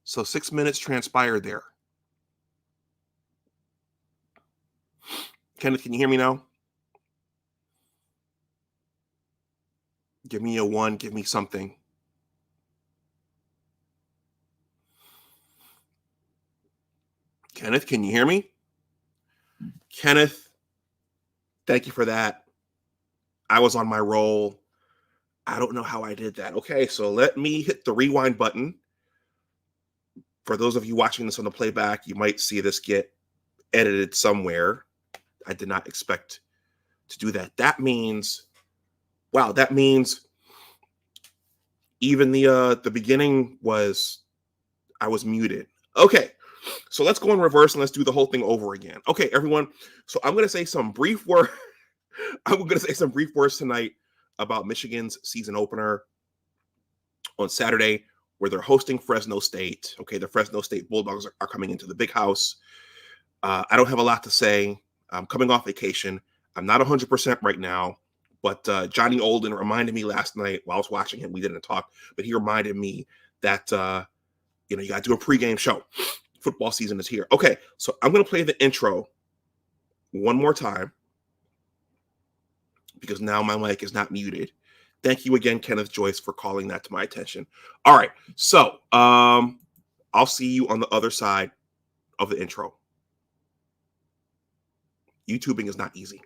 So 6 minutes transpired there. Kenneth, can you hear me now? Give me a 1. Give me something. Kenneth, can you hear me? Kenneth, thank you for that. I was on my roll. I don't know how I did that. Okay, so let me hit the rewind button. For those of you watching this on the playback, you might see this get edited somewhere. I did not expect to do that. That means, wow, that means even the beginning was, I was muted. Okay, so let's go in reverse and let's do the whole thing over again. Okay, everyone. So I'm going to say some brief words. I'm going to say some brief words tonight about Michigan's season opener on Saturday, where they're hosting Fresno State. Okay, the Fresno State Bulldogs are coming into the big house. I don't have a lot to say. I'm coming off vacation. I'm not 100% right now, but Johnny Olden reminded me last night while I was watching him. We didn't talk, but he reminded me that you got to do a pregame show. Football season is here. Okay, so I'm going to play the intro one more time because now my mic is not muted. Thank you again, Kenneth Joyce, for calling that to my attention. All right, so I'll see you on the other side of the intro. YouTubing is not easy.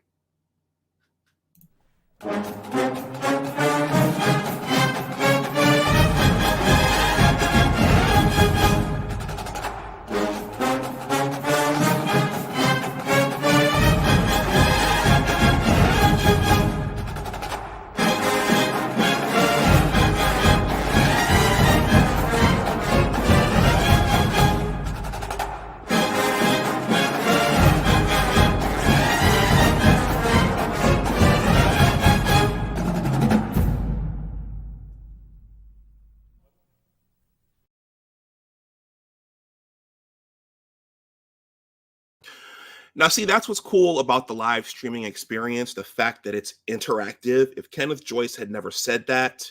Now, see, that's what's cool about the live streaming experience, the fact that it's interactive. If Kenneth Joyce had never said that,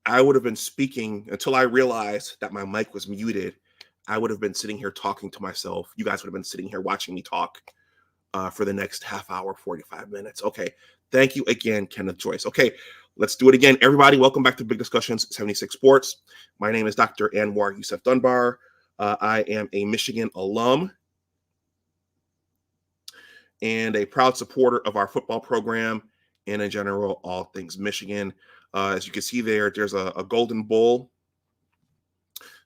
I would have been speaking until I realized that my mic was muted. I would have been sitting here talking to myself. You guys would have been sitting here watching me talk for the next half hour, 45 minutes. Okay, thank you again, Kenneth Joyce. Okay, let's do it again. Everybody, welcome back to Big Discussions 76 Sports. My name is Dr. Anwar Youssef Dunbar. I am a Michigan alum and a proud supporter of our football program and in general, all things Michigan. As you can see there's a golden bull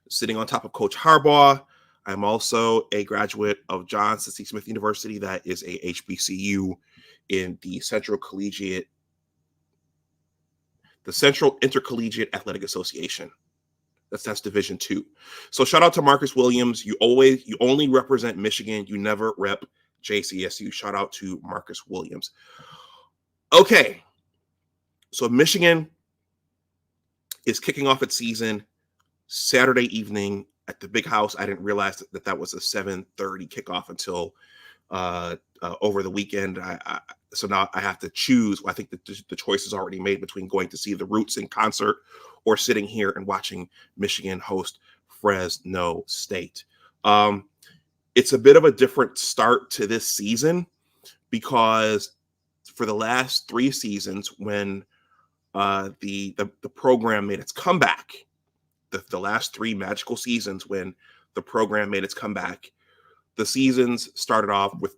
sitting on top of Coach Harbaugh. I'm also a graduate of John C. Smith University. That is a HBCU in the Central Intercollegiate Athletic Association. That's Division II. So shout out to Marcus Williams. You only represent Michigan. You never rep JCSU. Shout out to Marcus Williams. Okay, so Michigan is kicking off its season Saturday evening at the Big House. I didn't realize that was a 7:30 kickoff until over the weekend. So now I have to choose. I think that the choice is already made between going to see the Roots in concert or sitting here and watching Michigan host Fresno State. It's a bit of a different start to this season because for the last 3 seasons, when the program made its comeback, the last 3 magical seasons when the program made its comeback, the seasons started off with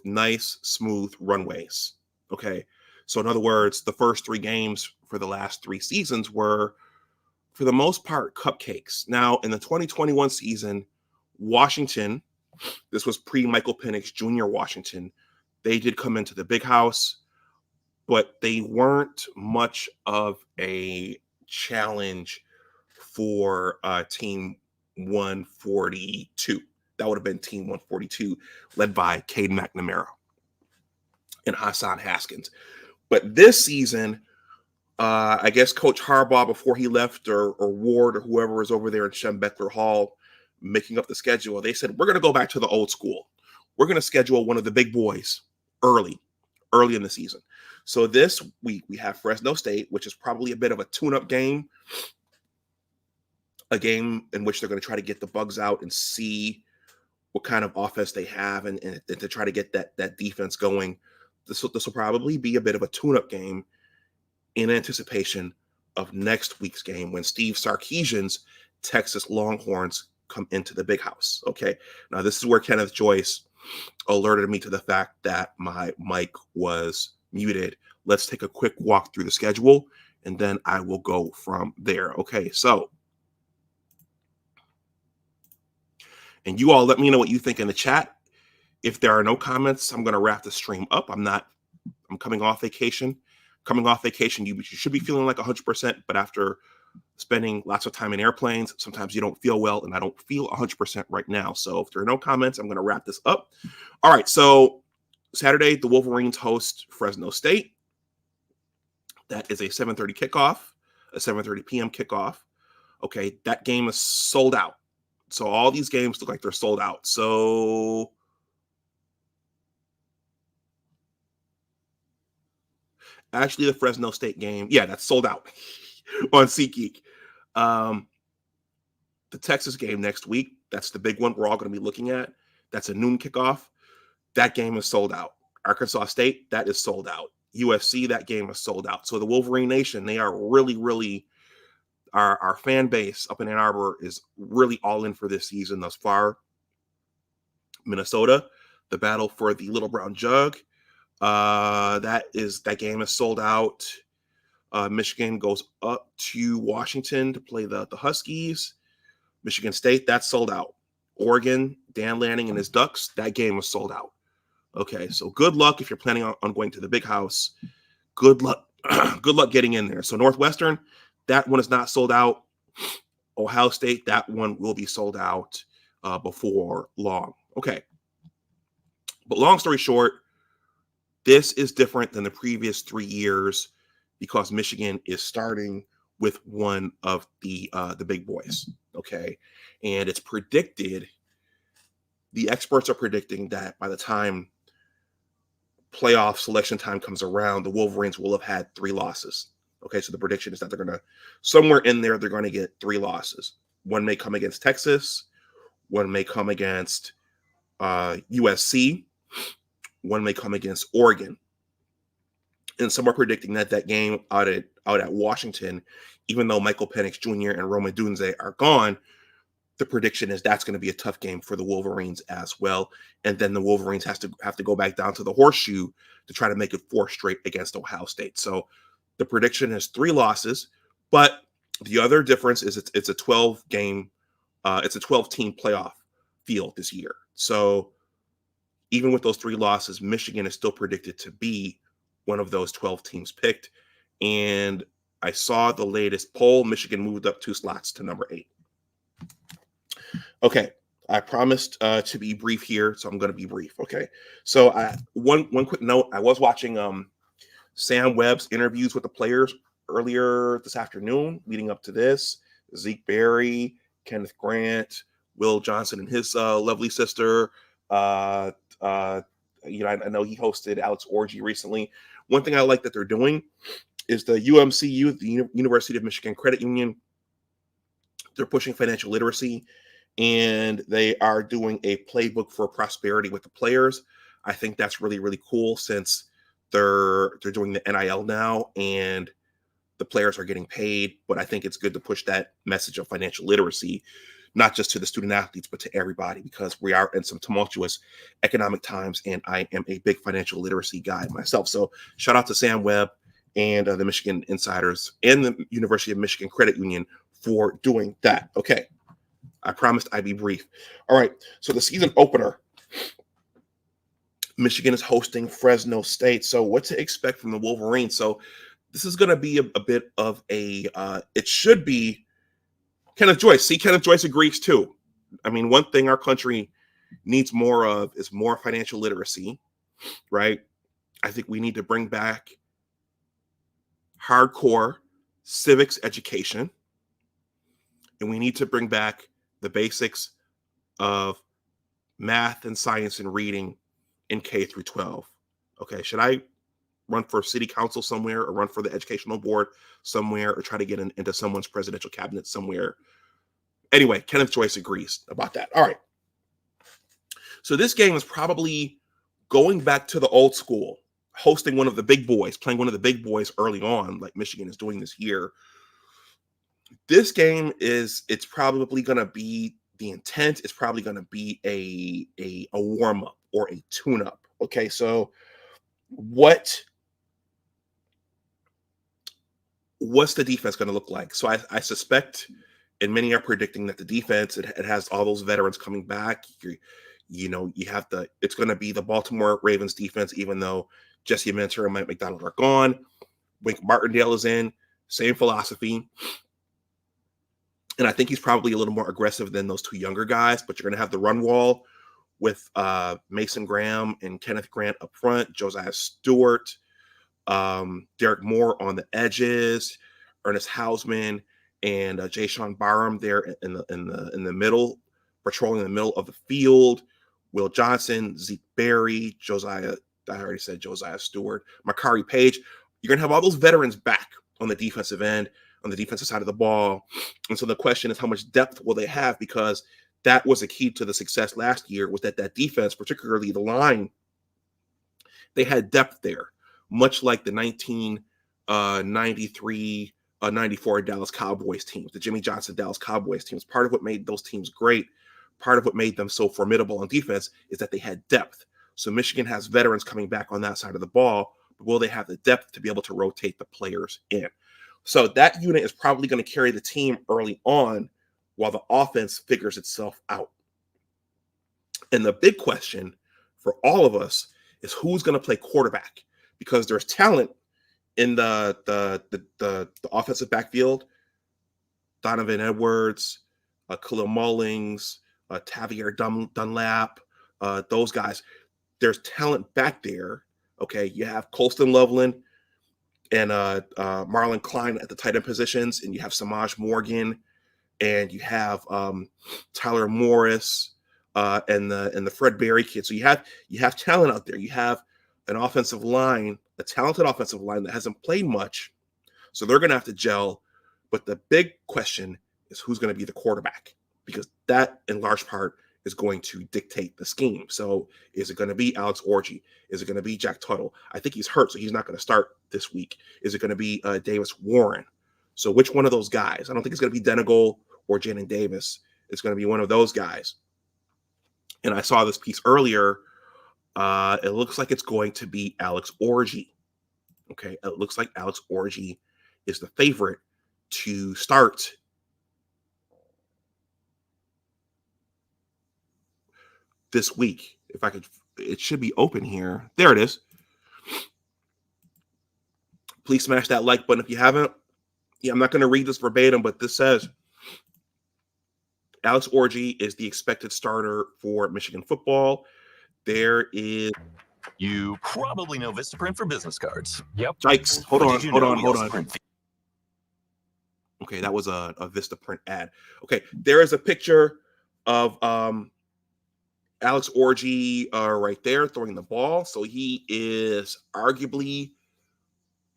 nice, smooth runways. Okay, so in other words, the first 3 games for the last 3 seasons were, for the most part, cupcakes. Now, in the 2021 season, Washington, this was pre-Michael Penix Jr. Washington, they did come into the Big House, but they weren't much of a challenge for Team 142. That would have been Team 142, led by Cade McNamara and Hassan Haskins. But this season, I guess Coach Harbaugh, before he left, or Ward, or whoever was over there in Schembechler Hall making up the schedule, they said, we're going to go back to the old school. We're going to schedule one of the big boys early early in the season. So this week we have Fresno State, which is probably a bit of a tune-up game, a game in which they're going to try to get the bugs out and see what kind of offense they have, and to try to get that defense going. This will probably be a bit of a tune-up game in anticipation of next week's game when Steve Sarkisian's Texas Longhorns come into the big house. Okay, now this is where Kenneth Joyce alerted me to the fact that my mic was muted. Let's take a quick walk through the schedule, and then I will go from there. Okay, so, and you all let me know what you think in the chat. If there are no comments, I'm going to wrap the stream up. I'm coming off vacation. You should be feeling like 100%, but after spending lots of time in airplanes, sometimes you don't feel well, and I don't feel 100% right now. So if there are no comments, I'm going to wrap this up. All right, so Saturday, the Wolverines host Fresno State. That is a 7:30 kickoff, a 7:30 p.m. kickoff. Okay, that game is sold out. So all these games look like they're sold out. So actually, the Fresno State game, yeah, that's sold out on SeatGeek. The Texas game next week, that's the big one we're all going to be looking at. That's a noon kickoff. That game is sold out. Arkansas State, that is sold out. USC, that game is sold out. So the Wolverine Nation, they are really, our fan base up in Ann Arbor is really all in for this season thus far. Minnesota, the battle for the Little Brown Jug, that game is sold out. Michigan goes up to Washington to play the Huskies. Michigan State, that's sold out. Oregon, Dan Lanning and his Ducks, that game was sold out. Okay, so good luck if you're planning on going to the big house. Good luck. Good luck getting in there. So Northwestern, that one is not sold out. Ohio State, that one will be sold out before long. Okay. But long story short, this is different than the previous 3 years because Michigan is starting with one of the big boys. Okay. And it's predicted, the experts are predicting that by the time playoff selection time comes around, the Wolverines will have had 3 losses. Okay, so the prediction is that they're going to, somewhere in there, they're going to get 3 losses. One may come against Texas. One may come against USC. One may come against Oregon. And some are predicting that game out at Washington, even though Michael Penix Jr. and Rome Odunze are gone, the prediction is that's going to be a tough game for the Wolverines as well. And then the Wolverines have to go back down to the horseshoe to try to make it 4 straight against Ohio State. So the prediction is 3 losses, but the other difference is it's a 12-game, it's a 12-team playoff field this year. So even with those 3 losses, Michigan is still predicted to be one of those 12 teams picked. And I saw the latest poll. Michigan moved up 2 slots to number 8. Okay, I promised to be brief here, so I'm going to be brief. Okay, so one quick note: I was watching Sam Webb's interviews with the players earlier this afternoon, leading up to this. Zeke Berry, Kenneth Grant, Will Johnson, and his lovely sister. I know he hosted Alex Orgy recently. One thing I like that they're doing is the UMCU, the University of Michigan Credit Union. They're pushing financial literacy, and they are doing a playbook for prosperity with the players. I think that's really cool since they're doing the NIL now and the players are getting paid. But I think it's good to push that message of financial literacy, not just to the student athletes, but to everybody, because we are in some tumultuous economic times, and I am a big financial literacy guy myself. So shout out to Sam Webb and the Michigan Insiders and the University of Michigan Credit Union for doing that. Okay. I promised I'd be brief. All right. So the season opener, Michigan is hosting Fresno State. So what to expect from the Wolverines? So this is going to be a bit of a, it should be Kenneth Joyce. See, Kenneth Joyce agrees too. I mean, one thing our country needs more of is more financial literacy, right? I think we need to bring back hardcore civics education, and we need to bring back the basics of math and science and reading in K through 12. Okay, should I run for city council somewhere, or run for the educational board somewhere, or try to get into someone's presidential cabinet somewhere. Anyway, Kenneth Joyce agrees about that. All right. So this game is probably going back to the old school, hosting one of the big boys, playing one of the big boys early on, like Michigan is doing this year. This game it's probably going to be, the intent is probably going to be a warm-up or a tune-up. Okay, so what's the defense going to look like? So I suspect, and many are predicting, that the defense, it has all those veterans coming back. It's going to be the Baltimore Ravens defense, even though Jesse Minter and Mike McDonald are gone. Wink Martindale is in, same philosophy. And I think he's probably a little more aggressive than those two younger guys, but you're going to have the run wall with Mason Graham and Kenneth Grant up front, Josiah Stewart, Derek Moore on the edges, Ernest Hausman and Jayshon Barham there in the middle, patrolling the middle of the field. Will Johnson, Zeke Berry, I already said Josiah Stewart, Makari Page. You're going to have all those veterans back on the defensive end, on the defensive side of the ball. And so the question is, how much depth will they have? Because that was a key to the success last year, was that defense, particularly the line, they had depth there, much like the 1993-94 Dallas Cowboys teams, the Jimmy Johnson Dallas Cowboys teams. Part of what made those teams great, part of what made them so formidable on defense, is that they had depth. So Michigan has veterans coming back on that side of the ball, but will they have the depth to be able to rotate the players in? So that unit is probably going to carry the team early on while the offense figures itself out. And the big question for all of us is, who's going to play quarterback? Because there's talent in the offensive backfield. Donovan Edwards, Khalil Mullings, Tavier Dunlap, those guys. There's talent back there. Okay, you have Colston Loveland and Marlon Klein at the tight end positions, and you have Samaj Morgan, and you have Tyler Morris and the Fred Berry kid. So you have talent out there. You have an offensive line, a talented offensive line that hasn't played much, so they're going to have to gel. But the big question is, who's going to be the quarterback? Because that, in large part, is going to dictate the scheme. So is it going to be Alex Orji? Is it going to be Jack Tuttle? I think he's hurt, so he's not going to start this week. Is it going to be Davis Warren? So which one of those guys? I don't think it's going to be Denegal or Jaden Davis. It's going to be one of those guys. And I saw this piece earlier. It looks like it's going to be Alex Orji. Okay, it looks like Alex Orji is the favorite to start this week. If I could, it should be open here. There it is. Please smash that like button if you haven't. Yeah, I'm not going to read this verbatim, but this says Alex Orji is the expected starter for Michigan football. There is. You probably know Vistaprint for business cards. Yep. Yikes. Hold on. Okay, that was a Vistaprint ad. Okay, there is a picture of Alex Orji right there throwing the ball. So he is arguably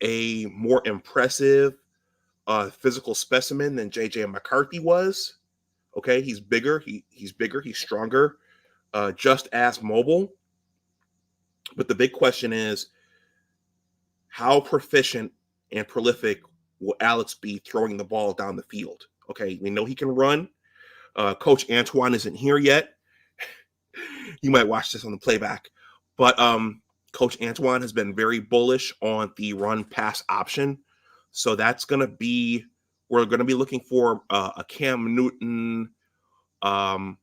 a more impressive physical specimen than JJ McCarthy was. Okay, he's bigger. He's bigger. He's stronger. Just as mobile. But the big question is, how proficient and prolific will Alex be throwing the ball down the field? Okay, we know he can run. Coach Antoine isn't here yet. You might watch this on the playback. But Coach Antoine has been very bullish on the run-pass option. So that's going to be, we're going to be looking for a Cam Newton. Who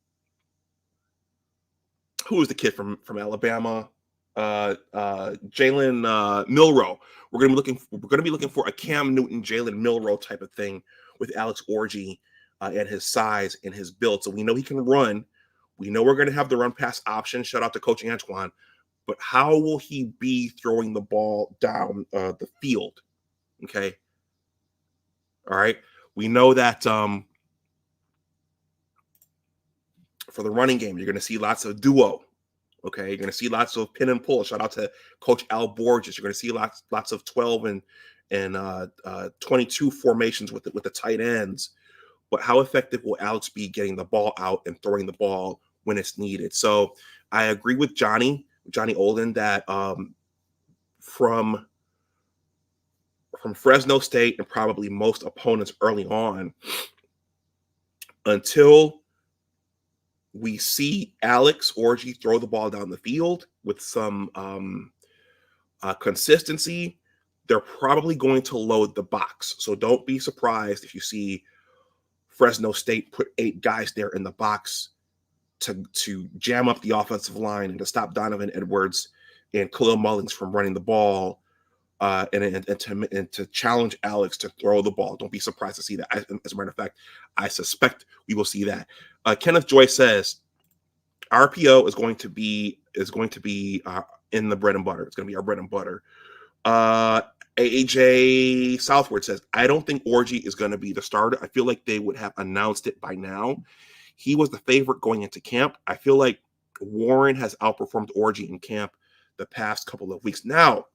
is the kid from Alabama? Jalen Milroe. We're going to be looking for a Cam Newton, Jalen Milroe type of thing with Alex Orji and his size and his build. So we know he can run. We know we're going to have the run pass option. Shout out to Coach Antoine. But how will he be throwing the ball down the field? Okay. All right. We know that for the running game, you're going to see lots of duo. Okay, you're going to see lots of pin and pull. Shout out to Coach Al Borges. You're going to see lots of 12 and 22 formations with the tight ends. But how effective will Alex be getting the ball out and throwing the ball when it's needed? So I agree with Johnny Olden that from Fresno State and probably most opponents early on, until we see Alex Orji throw the ball down the field with some consistency, they're probably going to load the box. So don't be surprised if you see Fresno State put 8 guys there in the box to jam up the offensive line and to stop Donovan Edwards and Khalil Mullins from running the ball, and to challenge Alex to throw the ball. Don't be surprised to see that. As a matter of fact, I suspect we will see that. Kenneth Joyce says RPO is going to be in the bread and butter. It's going to be our bread and butter. AJ Southward says, I don't think Orji is going to be the starter. I feel like they would have announced it by now. He was the favorite going into camp. I feel like Warren has outperformed Orji in camp the past couple of weeks. Now,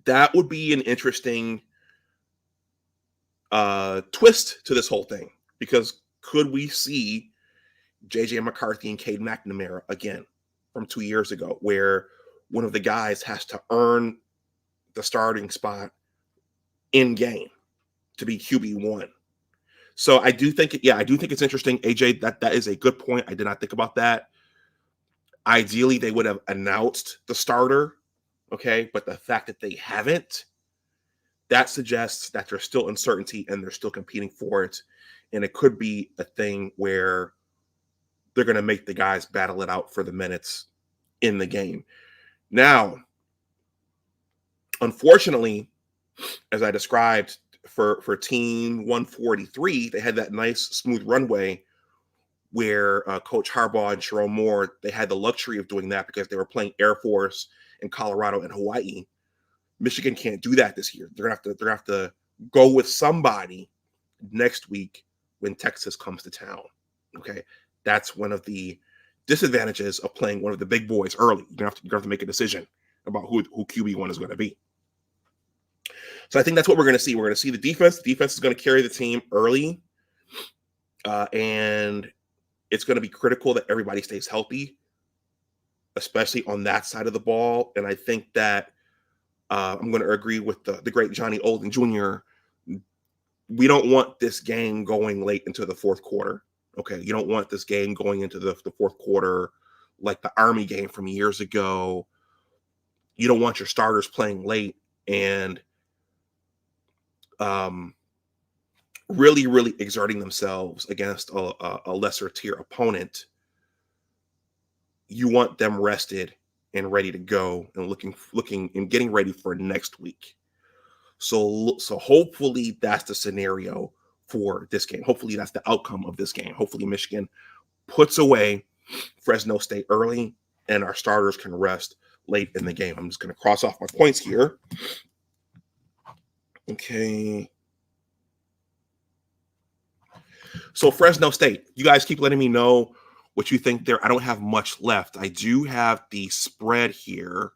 that would be an interesting twist to this whole thing, because could we see JJ McCarthy and Cade McNamara again from 2 years ago, where one of the guys has to earn the starting spot in game to be QB1? So I do think it's interesting, AJ. That is a good point. I did not think about that. Ideally, they would have announced the starter, okay? But the fact that they haven't, that suggests that there's still uncertainty and they're still competing for it. And it could be a thing where they're going to make the guys battle it out for the minutes in the game. Now, unfortunately, as I described, for Team 143, they had that nice smooth runway where Coach Harbaugh and Sherrone Moore, they had the luxury of doing that because they were playing Air Force in Colorado and Hawaii. Michigan can't do that this year. They're gonna have to go with somebody next week when Texas comes to town. Okay, that's one of the disadvantages of playing one of the big boys early. You're gonna have to make a decision about who QB1 is going to be. So I think that's what we're going to see. We're going to see the defense. The defense is going to carry the team early, and it's going to be critical that everybody stays healthy, especially on that side of the ball. And I think that I'm going to agree with the great Johnny Olden Jr. We don't want this game going late into the fourth quarter. Okay, you don't want this game going into the fourth quarter like the Army game from years ago. You don't want your starters playing late and really exerting themselves against a lesser tier opponent. You want them rested and ready to go and looking and getting ready for next week. So hopefully that's the scenario for this game. Hopefully that's the outcome of this game. Hopefully Michigan puts away Fresno State early and our starters can rest late in the game. I'm just going to cross off my points here. Okay. So Fresno State, you guys keep letting me know what you think there. I don't have much left. I do have the spread here,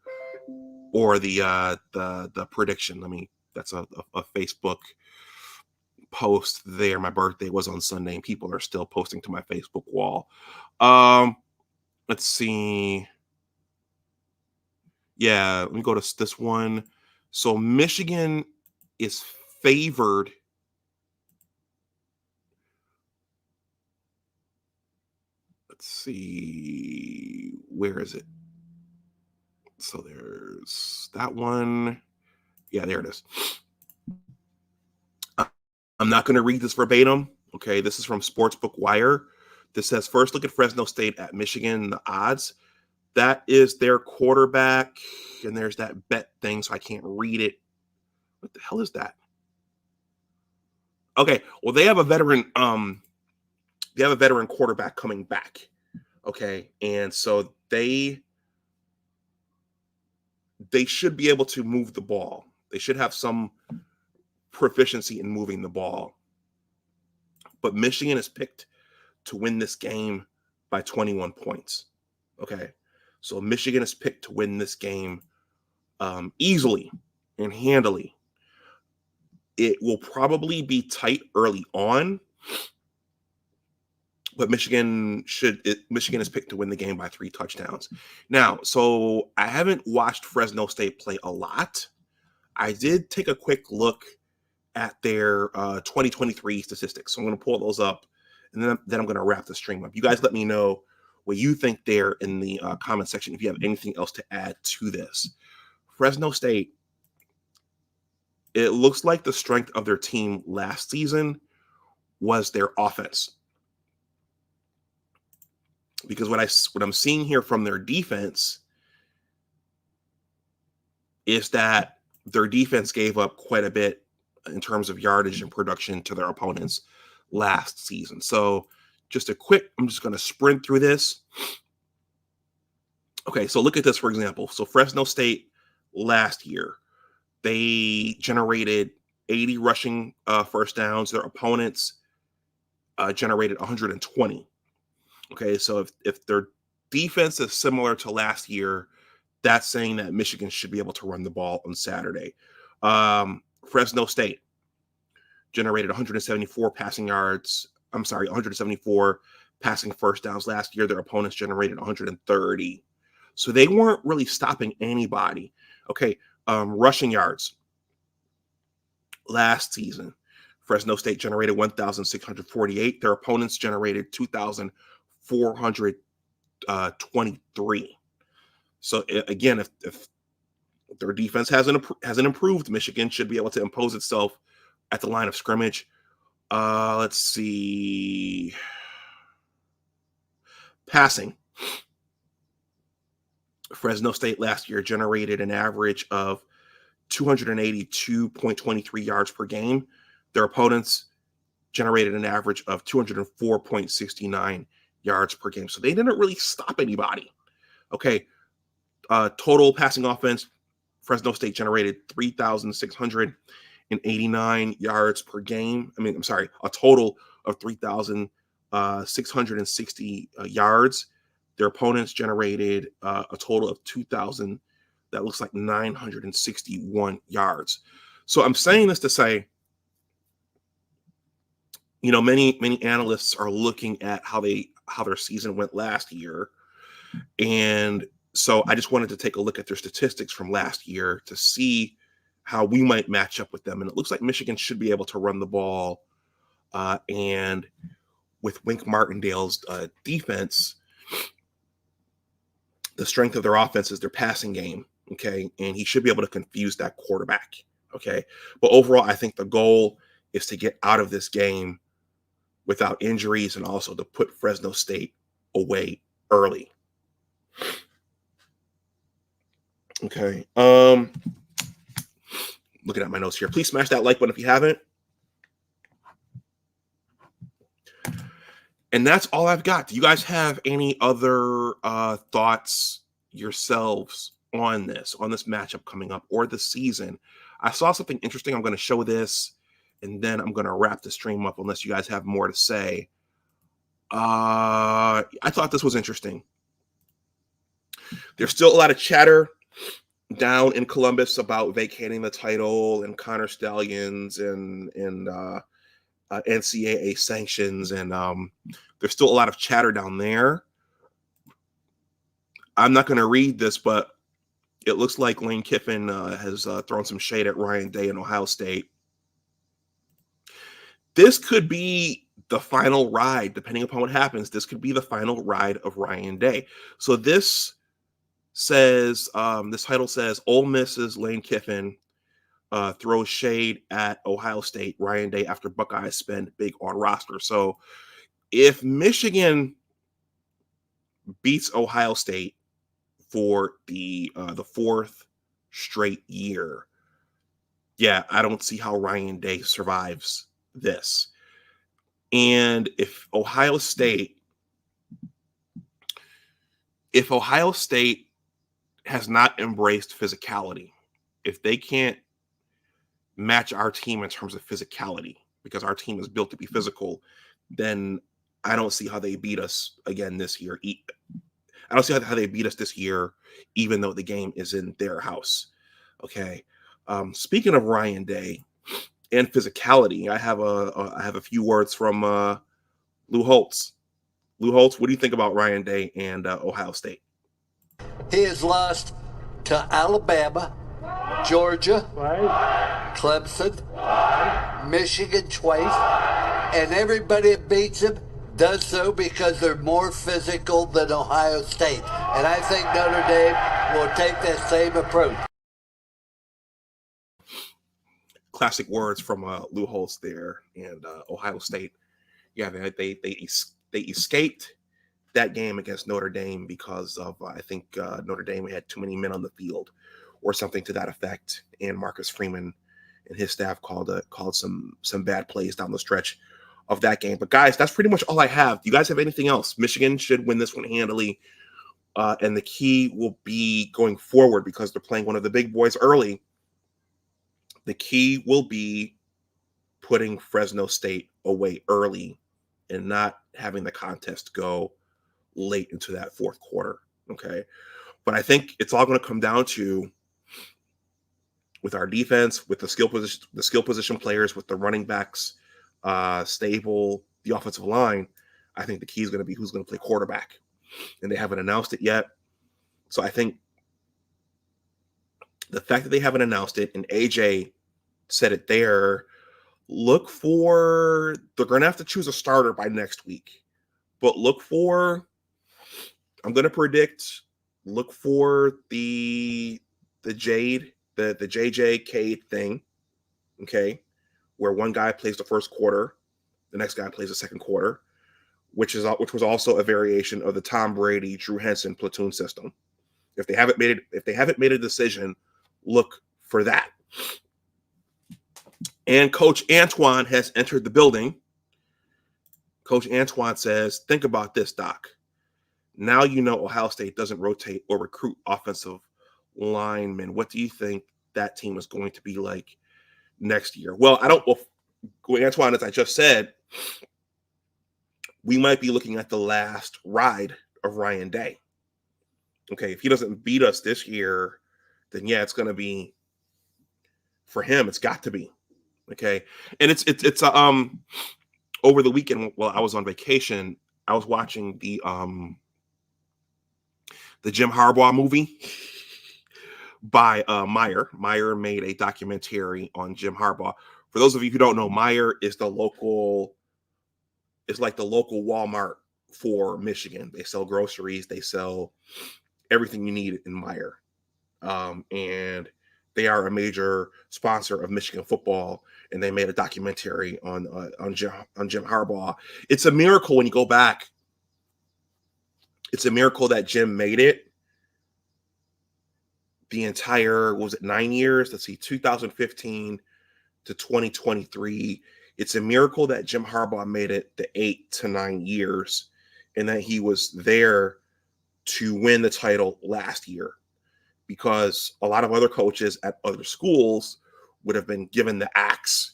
or the prediction. That's a Facebook post there. My birthday was on Sunday, and people are still posting to my Facebook wall. Let's see. Yeah, let me go to this one. So Michigan is favored. Let's see, where is it? So there's that one. Yeah, there it is. I'm not going to read this verbatim. Okay, this is from Sportsbook Wire. This says, first look at Fresno State at Michigan, the odds. That is their quarterback, and there's that bet thing, so I can't read it. What the hell is that? Okay, well, they have a veteran quarterback coming back. Okay, and so they should be able to move the ball. They should have some proficiency in moving the ball. But Michigan is picked to win this game by 21 points. Okay, so Michigan is picked to win this game easily and handily. It will probably be tight early on, but Michigan is picked to win the game by 3 touchdowns. Now, so I haven't watched Fresno State play a lot. I did take a quick look at their 2023 statistics. So I'm going to pull those up, and then I'm going to wrap the stream up. You guys let me know what you think there in the comment section if you have anything else to add to this. Fresno State, it looks like the strength of their team last season was their offense. Because what I'm seeing here from their defense is that their defense gave up quite a bit in terms of yardage and production to their opponents last season. So I'm just going to sprint through this. Okay, so look at this, for example. So Fresno State last year, they generated 80 rushing first downs. Their opponents generated 120. Okay, so if their defense is similar to last year, that's saying that Michigan should be able to run the ball on Saturday. Fresno State generated 174 174 passing first downs last year. Their opponents generated 130. So they weren't really stopping anybody. Okay, rushing yards. Last season, Fresno State generated 1,648. Their opponents generated 2,423. So again, if their defense hasn't improved, Michigan should be able to impose itself at the line of scrimmage. Let's see. Passing. Fresno State last year generated an average of 282.23 yards per game. Their opponents generated an average of 204.69 yards per game. So they didn't really stop anybody. Okay. Total passing offense, Fresno State generated 3,689 yards per game. A total of 3,660 yards. Their opponents generated a total of 2,000. That looks like 961 yards. So I'm saying this to say, many analysts are looking at how their season went last year, and so I just wanted to take a look at their statistics from last year to see how we might match up with them. And it looks like Michigan should be able to run the ball. And with Wink Martindale's defense, the strength of their offense is their passing game. Okay. And he should be able to confuse that quarterback. Okay. But overall, I think the goal is to get out of this game without injuries and also to put Fresno State away early. Okay. Looking at my notes here. Please smash that like button if you haven't. And that's all I've got. Do you guys have any other thoughts yourselves on this matchup coming up or the season? I saw something interesting. I'm going to show this, and then I'm going to wrap the stream up unless you guys have more to say. I thought this was interesting. There's still a lot of chatter down in Columbus about vacating the title and Connor Stallions and NCAA sanctions, and there's still a lot of chatter down there. I'm not going to read this, but it looks like Lane Kiffin has thrown some shade at Ryan Day in Ohio State. This could be the final ride, depending upon what happens. This could be the final ride of Ryan Day. So this says, this title says, Ole Miss's Lane Kiffin throws shade at Ohio State, Ryan Day, after Buckeyes spend big on roster. So if Michigan beats Ohio State for the fourth straight year, yeah, I don't see how Ryan Day survives this. And if Ohio State has not embraced physicality, if they can't match our team in terms of physicality, because our team is built to be physical, then I don't see how they beat us again this year. I don't see how they beat us this year, even though the game is in their house. Okay. Speaking of Ryan Day and physicality, I have a few words from Lou Holtz. Lou Holtz, what do you think about Ryan Day and Ohio State? He has lost to Alabama, Georgia, Clemson, Michigan twice, and everybody that beats him does so because they're more physical than Ohio State. And I think Notre Dame will take that same approach. Classic words from Lou Holtz there, and Ohio State. Yeah, they escaped that game against Notre Dame because of I think Notre Dame had too many men on the field, or something to that effect. And Marcus Freeman and his staff called some bad plays down the stretch of that game. But guys, that's pretty much all I have. Do you guys have anything else? Michigan should win this one handily, and the key will be going forward because they're playing one of the big boys early. The key will be putting Fresno State away early and not having the contest go late into that fourth quarter. Okay. But I think it's all going to come down to, with our defense, with the skill position players, with the running backs stable, the offensive line. I think the key is going to be who's going to play quarterback, and they haven't announced it yet. So I think the fact that they haven't announced it, and AJ said it there, they're going to have to choose a starter by next week. But I'm going to predict, look for the JJ Cade thing, okay, where one guy plays the first quarter, the next guy plays the second quarter, which was also a variation of the Tom Brady, Drew Henson platoon system. If they haven't made a decision, look for that. And Coach Antoine has entered the building. Coach Antoine says, think about this, Doc. Now you know Ohio State doesn't rotate or recruit offensive linemen. What do you think that team is going to be like next year? Well, Antoine, as I just said, we might be looking at the last ride of Ryan Day. Okay, if he doesn't beat us this year, then yeah, it's going to be, for him, it's got to be. Okay, and it's over the weekend while I was on vacation, I was watching the Jim Harbaugh movie by Meyer. Meyer made a documentary on Jim Harbaugh. For those of you who don't know, Meyer is like the local Walmart for Michigan. They sell groceries, they sell everything you need in Meyer, and they are a major sponsor of Michigan football. And they made a documentary on Jim Harbaugh. It's a miracle when you go back. It's a miracle that Jim made it the entire, 9 years? Let's see, 2015 to 2023. It's a miracle that Jim Harbaugh made it the 8 to 9 years, and that he was there to win the title last year, because a lot of other coaches at other schools would have been given the axe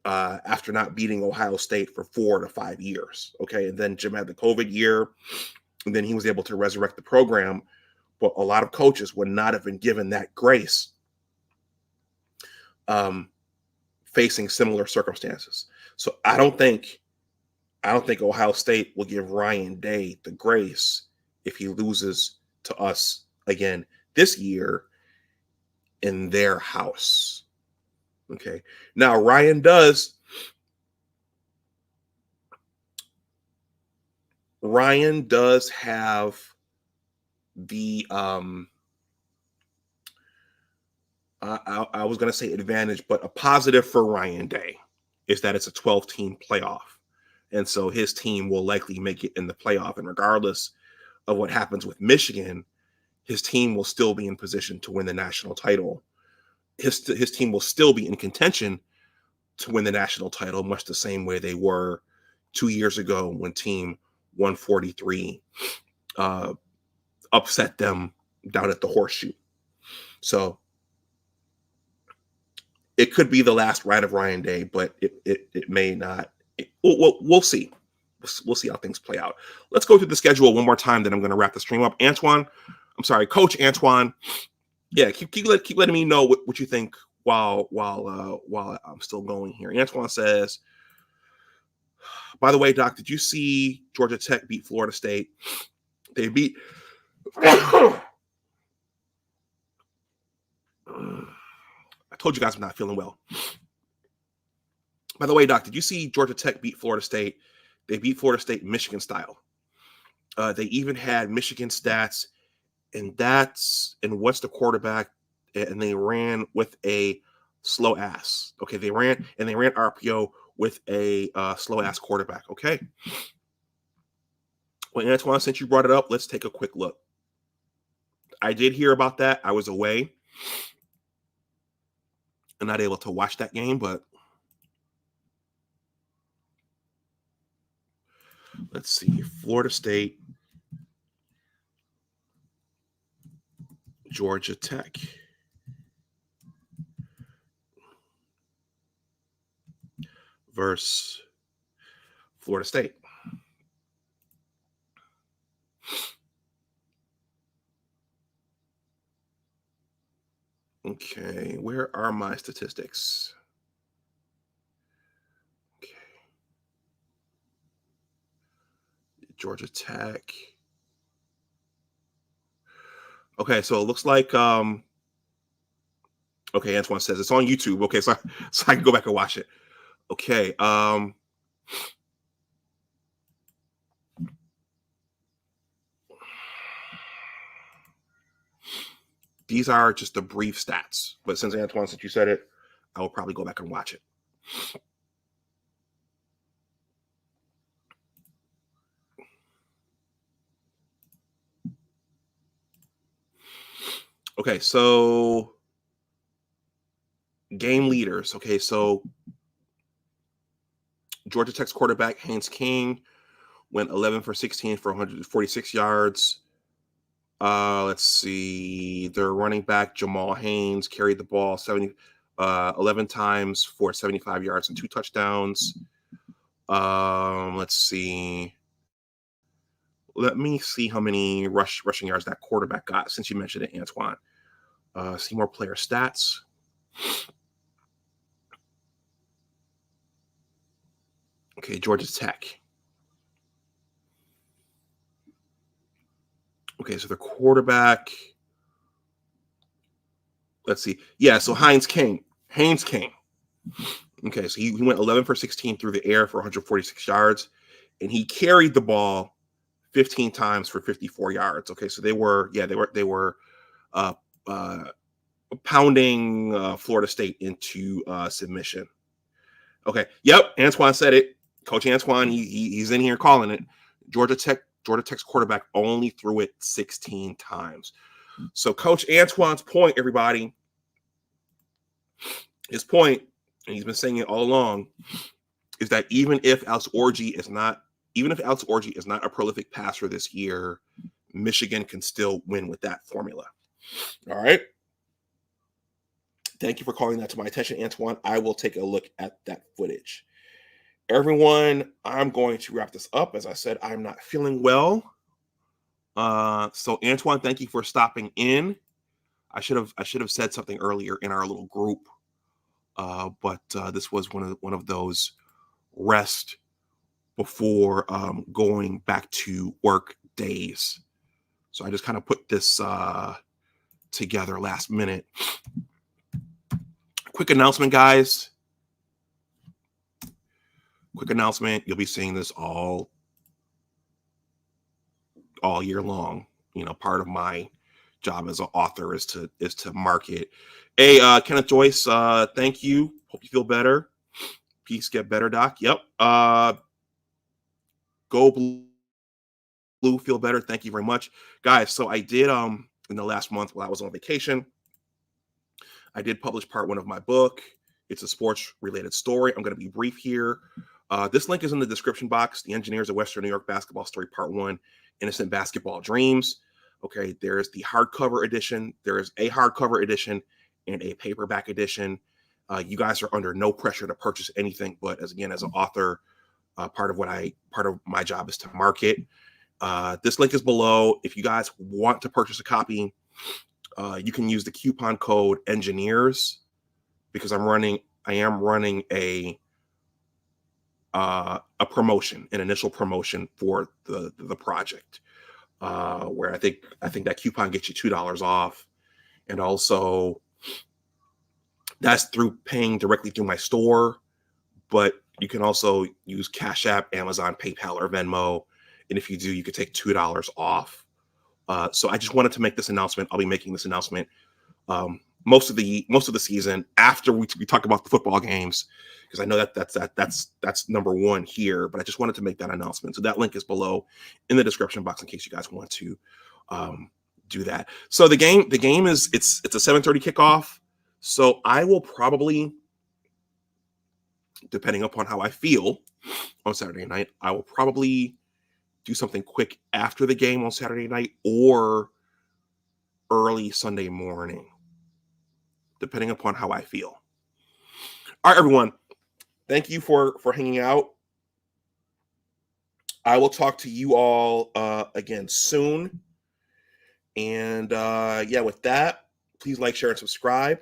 after not beating Ohio State for 4 to 5 years. Okay, and then Jim had the COVID year, and then he was able to resurrect the program. But a lot of coaches would not have been given that grace facing similar circumstances. So I don't think Ohio State will give Ryan Day the grace if he loses to us again this year in their house. Okay. Now Ryan does have the I was going to say advantage, but a positive for Ryan Day is that it's a 12-team playoff. And so his team will likely make it in the playoff. And regardless of what happens with Michigan, his team will still be in position to win the national title. His team will still be in contention to win the national title, much the same way they were 2 years ago when Team 143 upset them down at the Horseshoe. So it could be the last ride of Ryan Day, but it may not. We'll see. we'll see how things play out. Let's go through the schedule one more time, then I'm going to wrap the stream up. Coach Antoine. Yeah, keep letting me know what you think while I'm still going here. Antoine says, by the way, Doc, did you see Georgia Tech beat Florida State? They beat. I told you guys I'm not feeling well. By the way, Doc, did you see Georgia Tech beat Florida State? They beat Florida State Michigan style. They even had Michigan stats, and what's the quarterback? And they ran with a slow ass. Okay, they ran RPO with a slow ass quarterback. Okay. Well, Antoine, since you brought it up, let's take a quick look. I did hear about that. I was away. I'm not able to watch that game, but let's see. Florida State, Georgia Tech. Versus Florida State. Okay, where are my statistics? Okay. Georgia Tech. Okay, so it looks like okay, Antoine says it's on YouTube. Okay, so I can go back and watch it. Okay, these are just the brief stats, but since Antoine, since you said it, I will probably go back and watch it. Okay, so game leaders. Okay, so Georgia Tech's quarterback, Haynes King, went 11 for 16 for 146 yards. Let's see. Their running back, Jamal Haynes, carried the ball 11 times for 75 yards and 2 touchdowns. Let's see. Let me see how many rushing yards that quarterback got, since you mentioned it, Antoine. See more player stats. Okay, Georgia Tech. Okay, so the quarterback. Let's see. Yeah, so Haynes King. Okay, so he went 11 for 16 through the air for 146 yards, and he carried the ball 15 times for 54 yards. Okay, so they were pounding Florida State into submission. Okay, yep, Antoine said it. Coach Antoine, he's in here calling it. Georgia Tech's quarterback only threw it 16 times. So Coach Antoine's point, everybody, his point, and he's been saying it all along, is that even if Alex Orji is not a prolific passer this year, Michigan can still win with that formula. All right. Thank you for calling that to my attention, Antoine. I will take a look at that footage. Everyone, I'm going to wrap this up. As I said, I'm not feeling well. So Antoine, thank you for stopping in. I should have said something earlier in our little group, but this was one of those rest before going back to work days. So I just kind of put this together last minute. Quick announcement, guys. Quick announcement. You'll be seeing this all year long. You know, part of my job as an author is to market. Hey, Kenneth Joyce, thank you. Hope you feel better. Peace, get better, Doc. Yep. Go Blue, feel better. Thank you very much, guys. So I did in the last month while I was on vacation, I did publish part 1 of my book. It's a sports related story. I'm going to be brief here. This link is in the description box. The Engineers of Western New York Basketball Story Part 1, Innocent Basketball Dreams. Okay, there's the hardcover edition. There is a hardcover edition and a paperback edition. You guys are under no pressure to purchase anything, but as an author, Part of my job is to market. This link is below. If you guys want to purchase a copy, you can use the coupon code engineers, because I am running a promotion, an initial promotion for the project, where I think that coupon gets you $2 off, and also that's through paying directly through my store, but you can also use Cash App, Amazon, PayPal, or Venmo, and if you do, you could take $2 off. So I just wanted to make this announcement. I'll be making this announcement most of the season after we talk about the football games, because I know that's number one here. But I just wanted to make that announcement. So that link is below in the description box in case you guys want to do that. So the game is it's a 7:30 kickoff. So I will probably, depending upon how I feel on Saturday night, I will probably do something quick after the game on Saturday night or early Sunday morning, depending upon how I feel. All right, everyone. Thank you for hanging out. I will talk to you all again soon. And yeah, with that, please like, share, and subscribe.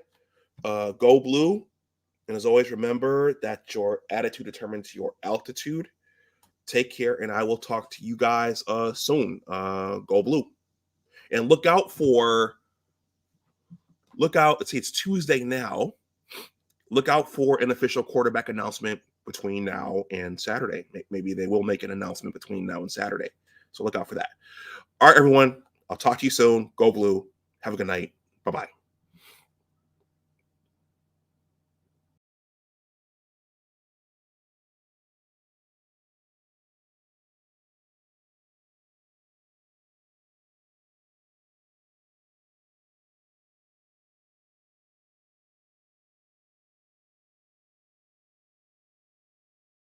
Go Blue. And as always, remember that your attitude determines your altitude. Take care, and I will talk to you guys soon. Go Blue. And look out, let's see, it's Tuesday now. Look out for an official quarterback announcement between now and Saturday. Maybe they will make an announcement between now and Saturday. So look out for that. All right, everyone. I'll talk to you soon. Go Blue. Have a good night. Bye-bye.